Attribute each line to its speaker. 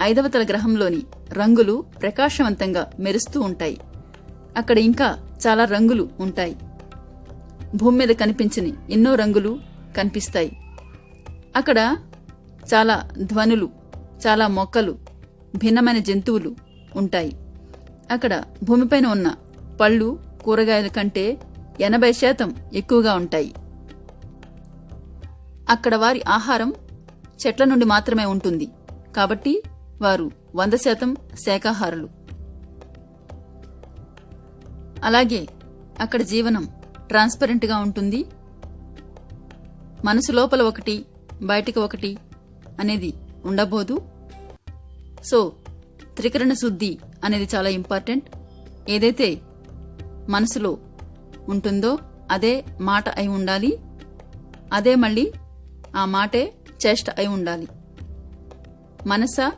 Speaker 1: 5వ తల గ్రహంలోని రంగులు ప్రకాశవంతంగా మెరుస్తూ ఉంటాయి. అక్కడ ఇంకా చాలా రంగులు ఉంటాయి. భూమి మీద కనిపించని ఎన్నో రంగులు కనిపిస్తాయి. అక్కడ చాలా ధ్వనులు, చాలా మొక్కలు, భిన్నమైన జంతువులు ఉంటాయి. అక్కడ భూమిపైన ఉన్న పళ్ళు, కూరగాయల కంటే 80% ఎక్కువగా ఉంటాయి. అక్కడ వారి ఆహారం చెట్ల నుండి మాత్రమే ఉంటుంది. కాబట్టి వారు 100% శాకాహారులు. అలాగే అక్కడ జీవనం ట్రాన్స్పరెంట్గా ఉంటుంది. మనసు లోపల ఒకటి, బయటికి ఒకటి అనేది ఉండబోదు. సో త్రికరణ శుద్ధి అనేది చాలా ఇంపార్టెంట్. ఏదైతే మనసులో ఉంటుందో అదే మాట అయి ఉండాలి. అదే మళ్ళీ ఆ మాటే చేష్ట అయి ఉండాలి. మనస